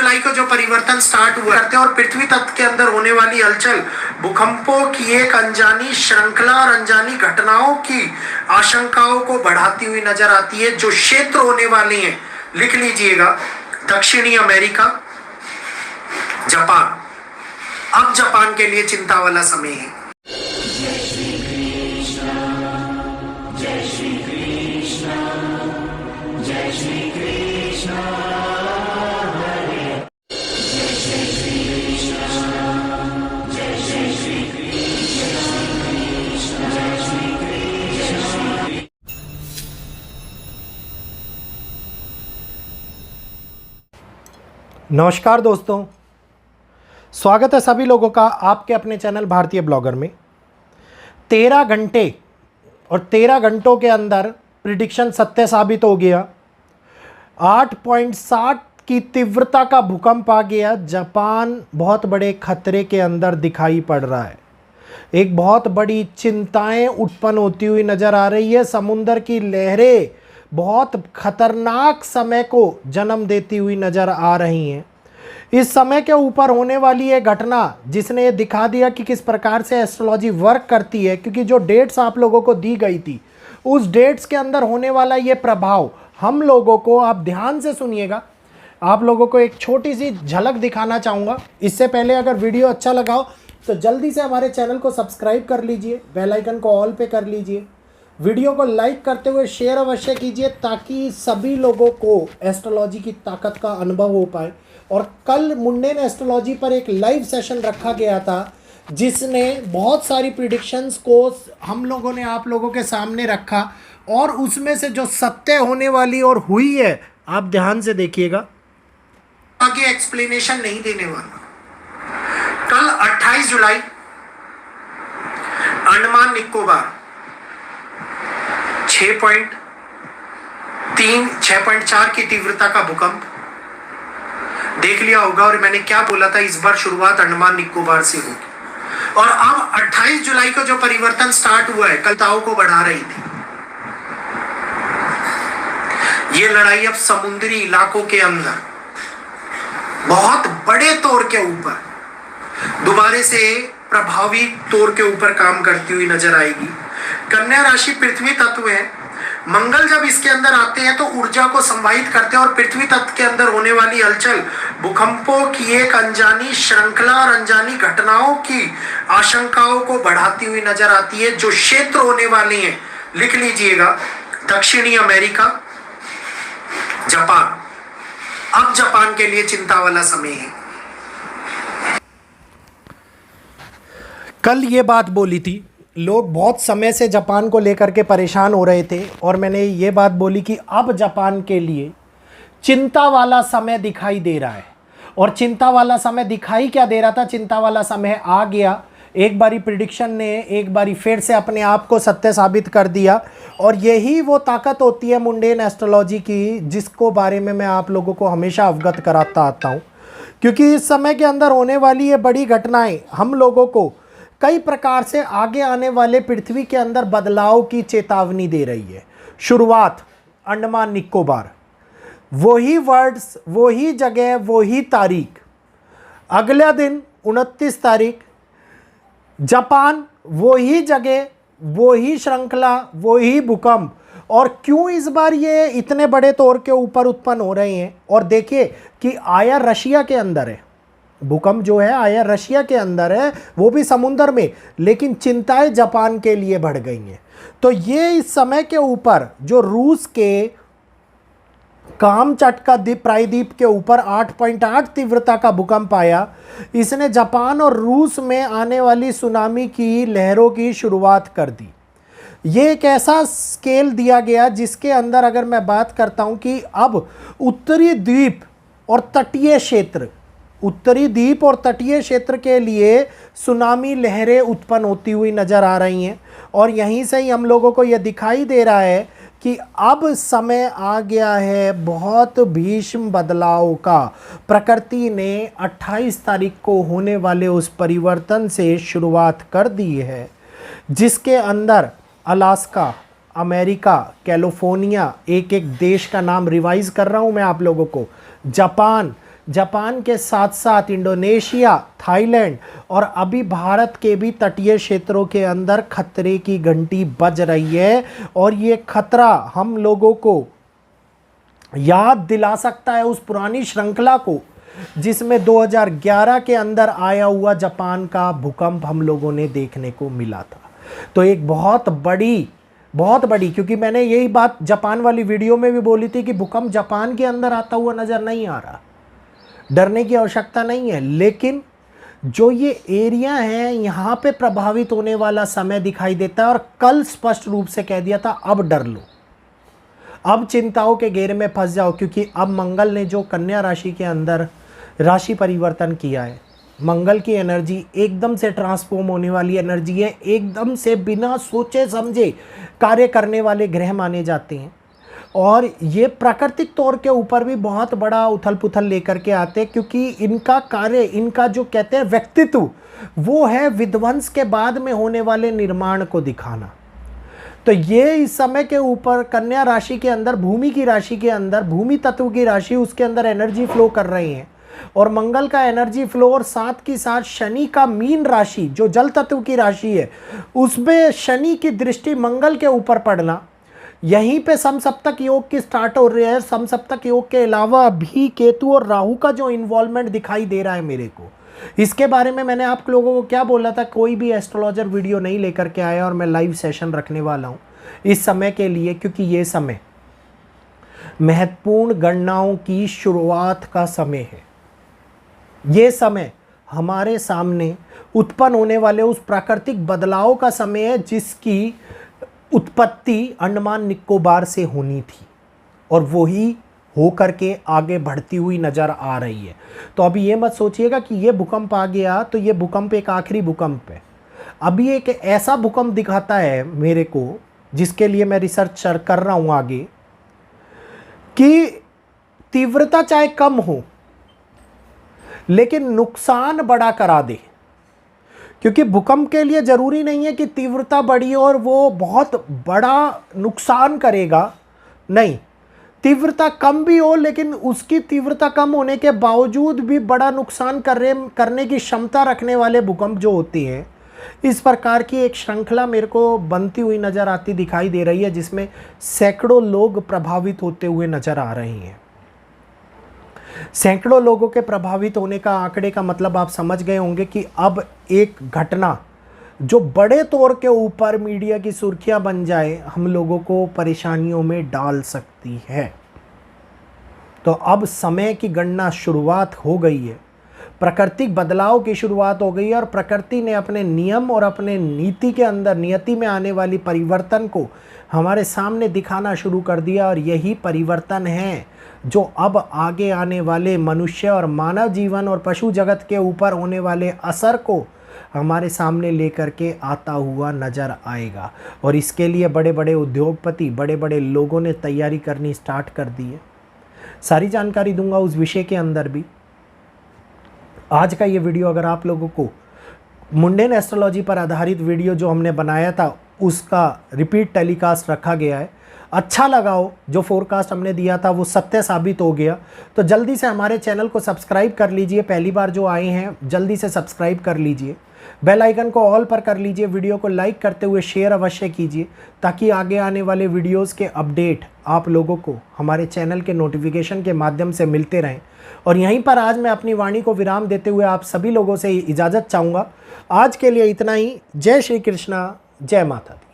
जुलाई को जो परिवर्तन स्टार्ट हुआ करते और पृथ्वी तत्व के अंदर होने वाली हलचल भूकंपों की एक अनजानी श्रृंखला और अनजानी घटनाओं की आशंकाओं को बढ़ाती हुई नजर आती है। जो क्षेत्र होने वाले हैं लिख लीजिएगा, दक्षिणी अमेरिका, जापान। अब जापान के लिए चिंता वाला समय है। नमस्कार दोस्तों, स्वागत है सभी लोगों का आपके अपने चैनल भारतीय ब्लॉगर में। 13 घंटे और 13 घंटों के अंदर प्रिडिक्शन सत्य साबित हो गया। 8.7 की तीव्रता का भूकंप आ गया। जापान बहुत बड़े खतरे के अंदर दिखाई पड़ रहा है। एक बहुत बड़ी चिंताएं उत्पन्न होती हुई नज़र आ रही है। समुद्र की लहरें बहुत खतरनाक समय को जन्म देती हुई नज़र आ रही हैं। इस समय के ऊपर होने वाली ये घटना जिसने ये दिखा दिया कि किस प्रकार से एस्ट्रोलॉजी वर्क करती है, क्योंकि जो डेट्स आप लोगों को दी गई थी उस डेट्स के अंदर होने वाला ये प्रभाव हम लोगों को, आप ध्यान से सुनिएगा, आप लोगों को एक छोटी सी झलक दिखाना चाहूँगा। इससे पहले अगर वीडियो अच्छा लगाओ तो जल्दी से हमारे चैनल को सब्सक्राइब कर लीजिए, बेल आइकन को ऑल पे कर लीजिए, वीडियो को लाइक करते हुए शेयर अवश्य कीजिए ताकि सभी लोगों को एस्ट्रोलॉजी की ताकत का अनुभव हो पाए। और कल मुंडेन एस्ट्रोलॉजी पर एक लाइव सेशन रखा गया था जिसने बहुत सारी प्रिडिक्शंस को हम लोगों ने आप लोगों के सामने रखा और उसमें से जो सत्य होने वाली और हुई है आप ध्यान से देखिएगा। आगे एक्सप्लेनेशन नहीं देने वाला। कल 28 जुलाई अंडमान निकोबार 6.4 की तीव्रता का भूकंप देख लिया होगा। और मैंने क्या बोला था, इस बार शुरुआत अंडमान निकोबार से होगी। और अब 28 जुलाई को जो परिवर्तन स्टार्ट हुआ है कलताओं को बढ़ा रही थी। ये लड़ाई अब समुद्री इलाकों के अंदर बहुत बड़े तौर के ऊपर दोबारा से प्रभावी तौर के ऊपर काम करती हुई नजर आएगी। कन्या राशि पृथ्वी तत्व है। मंगल जब इसके अंदर आते हैं तो ऊर्जा को संवाहित करते हैं और पृथ्वी तत्व के अंदर होने वाली हलचल भूकंपों की एक अनजानी श्रृंखला और अनजानी घटनाओं की आशंकाओं को बढ़ाती हुई नजर आती है। जो क्षेत्र होने वाले हैं लिख लीजिएगा, दक्षिणी अमेरिका, जापान। अब जापान के लिए चिंता वाला समय है। कल ये बात बोली थी, लोग बहुत समय से जापान को लेकर के परेशान हो रहे थे और मैंने ये बात बोली कि अब जापान के लिए चिंता वाला समय दिखाई दे रहा है। और चिंता वाला समय दिखाई क्या दे रहा था, चिंता वाला समय आ गया। एक बारी प्रिडिक्शन ने एक बारी फिर से अपने आप को सत्य साबित कर दिया। और यही वो ताकत होती है मुंडेन एस्ट्रोलॉजी की जिसको बारे में मैं आप लोगों को हमेशा अवगत कराता आता हूँ, क्योंकि इस समय के अंदर होने वाली ये बड़ी घटनाएं हम लोगों को कई प्रकार से आगे आने वाले पृथ्वी के अंदर बदलाव की चेतावनी दे रही है। शुरुआत अंडमान निकोबार, वही वर्ड्स, वही जगह, वही तारीख। अगले दिन 29 तारीख जापान, वही जगह, वही श्रृंखला, वही भूकंप। और क्यों इस बार ये इतने बड़े तौर के ऊपर उत्पन्न हो रहे हैं, और देखिए कि आया रशिया के अंदर है भूकंप, जो है आया रशिया के अंदर है, वो भी समुद्र में, लेकिन चिंताएं जापान के लिए बढ़ गई हैं। तो ये इस समय के ऊपर जो रूस के कामचटका द्वीप प्रायद्वीप के ऊपर 8.8 तीव्रता का भूकंप आया, इसने जापान और रूस में आने वाली सुनामी की लहरों की शुरुआत कर दी। ये एक ऐसा स्केल दिया गया जिसके अंदर अगर मैं बात करता हूँ कि अब उत्तरी द्वीप और तटीय क्षेत्र, उत्तरी द्वीप और तटीय क्षेत्र के लिए सुनामी लहरें उत्पन्न होती हुई नज़र आ रही हैं। और यहीं से ही हम लोगों को यह दिखाई दे रहा है कि अब समय आ गया है बहुत भीषण बदलाव का। प्रकृति ने 28 तारीख को होने वाले उस परिवर्तन से शुरुआत कर दी है जिसके अंदर अलास्का, अमेरिका, कैलिफोर्निया, एक एक देश का नाम रिवाइज कर रहा हूँ मैं आप लोगों को, जापान, जापान के साथ साथ इंडोनेशिया, थाईलैंड और अभी भारत के भी तटीय क्षेत्रों के अंदर खतरे की घंटी बज रही है। और ये खतरा हम लोगों को याद दिला सकता है उस पुरानी श्रृंखला को जिसमें 2011 के अंदर आया हुआ जापान का भूकंप हम लोगों ने देखने को मिला था। तो एक बहुत बड़ी, क्योंकि मैंने यही बात जापान वाली वीडियो में भी बोली थी कि भूकंप जापान के अंदर आता हुआ नज़र नहीं आ रहा, डरने की आवश्यकता नहीं है। लेकिन जो ये एरिया है यहाँ पे प्रभावित होने वाला समय दिखाई देता है। और कल स्पष्ट रूप से कह दिया था अब डर लो, अब चिंताओं के घेरे में फंस जाओ, क्योंकि अब मंगल ने जो कन्या राशि के अंदर राशि परिवर्तन किया है, मंगल की एनर्जी एकदम से ट्रांसफॉर्म होने वाली एनर्जी है, एकदम से बिना सोचे समझे कार्य करने वाले ग्रह माने जाते हैं। और ये प्राकृतिक तौर के ऊपर भी बहुत बड़ा उथल पुथल लेकर के आते हैं, क्योंकि इनका कार्य, इनका जो कहते हैं व्यक्तित्व, वो है विध्वंस के बाद में होने वाले निर्माण को दिखाना। तो ये इस समय के ऊपर कन्या राशि के अंदर, भूमि की राशि के अंदर, भूमि तत्व की राशि, उसके अंदर एनर्जी फ्लो कर रही हैं। और मंगल का एनर्जी फ्लो और साथ की साथ शनि का मीन राशि जो जल तत्व की राशि है, उसमें शनि की दृष्टि मंगल के ऊपर पड़ना, यहीं पे समसप्तक योग की स्टार्ट हो रही है। समसप्तक योग के अलावा भी केतु और राहु का जो इन्वॉल्वमेंट दिखाई दे रहा है मेरे को, इसके बारे में मैंने आप लोगों को क्या बोला था, कोई भी एस्ट्रोलॉजर वीडियो नहीं लेकर के आया और मैं लाइव सेशन रखने वाला हूँ इस समय के लिए, क्योंकि ये समय महत्वपूर्ण गणनाओं की शुरुआत का समय है। ये समय हमारे सामने उत्पन्न होने वाले उस प्राकृतिक बदलाव का समय है जिसकी उत्पत्ति अंडमान निकोबार से होनी थी और वही हो करके आगे बढ़ती हुई नज़र आ रही है। तो अभी ये मत सोचिएगा कि ये भूकंप आ गया तो ये भूकंप एक आखिरी भूकंप है। अभी एक ऐसा भूकंप दिखाता है मेरे को, जिसके लिए मैं रिसर्च कर रहा हूँ आगे, कि तीव्रता चाहे कम हो लेकिन नुकसान बड़ा करा दे। क्योंकि भूकंप के लिए ज़रूरी नहीं है कि तीव्रता बढ़ी और वो बहुत बड़ा नुकसान करेगा, नहीं, तीव्रता कम भी हो लेकिन उसकी तीव्रता कम होने के बावजूद भी बड़ा नुकसान करने की क्षमता रखने वाले भूकंप जो होती हैं, इस प्रकार की एक श्रृंखला मेरे को बनती हुई नज़र आती दिखाई दे रही है, जिसमें सैकड़ों लोग प्रभावित होते हुए नज़र आ रहे हैं। सैकड़ों लोगों के प्रभावित होने का आंकड़े का मतलब आप समझ गए होंगे कि अब एक घटना जो बड़े तौर के ऊपर मीडिया की सुर्खियां बन जाए, हम लोगों को परेशानियों में डाल सकती है। तो अब समय की गणना शुरुआत हो गई है, प्राकृतिक बदलाव की शुरुआत हो गई है और प्रकृति ने अपने नियम और अपने नीति के अंदर, नियति में आने वाली परिवर्तन को हमारे सामने दिखाना शुरू कर दिया। और यही परिवर्तन है जो अब आगे आने वाले मनुष्य और मानव जीवन और पशु जगत के ऊपर होने वाले असर को हमारे सामने लेकर के आता हुआ नज़र आएगा। और इसके लिए बड़े बड़े उद्योगपति, बड़े बड़े लोगों ने तैयारी करनी स्टार्ट कर दी है। सारी जानकारी दूंगा उस विषय के अंदर भी। आज का ये वीडियो अगर आप लोगों को मुंडेन एस्ट्रोलॉजी पर आधारित वीडियो जो हमने बनाया था उसका रिपीट टेलीकास्ट रखा गया है, अच्छा लगा हो, जो फोरकास्ट हमने दिया था वो सत्य साबित हो गया, तो जल्दी से हमारे चैनल को सब्सक्राइब कर लीजिए। पहली बार जो आए हैं जल्दी से सब्सक्राइब कर लीजिए, बेल आइकन को ऑल पर कर लीजिए, वीडियो को लाइक करते हुए शेयर अवश्य कीजिए ताकि आगे आने वाले वीडियोस के अपडेट आप लोगों को हमारे चैनल के नोटिफिकेशन के माध्यम से मिलते रहें। और यहीं पर आज मैं अपनी वाणी को विराम देते हुए आप सभी लोगों से इजाज़त चाहूँगा। आज के लिए इतना ही। जय श्री कृष्णा, जय माता दी।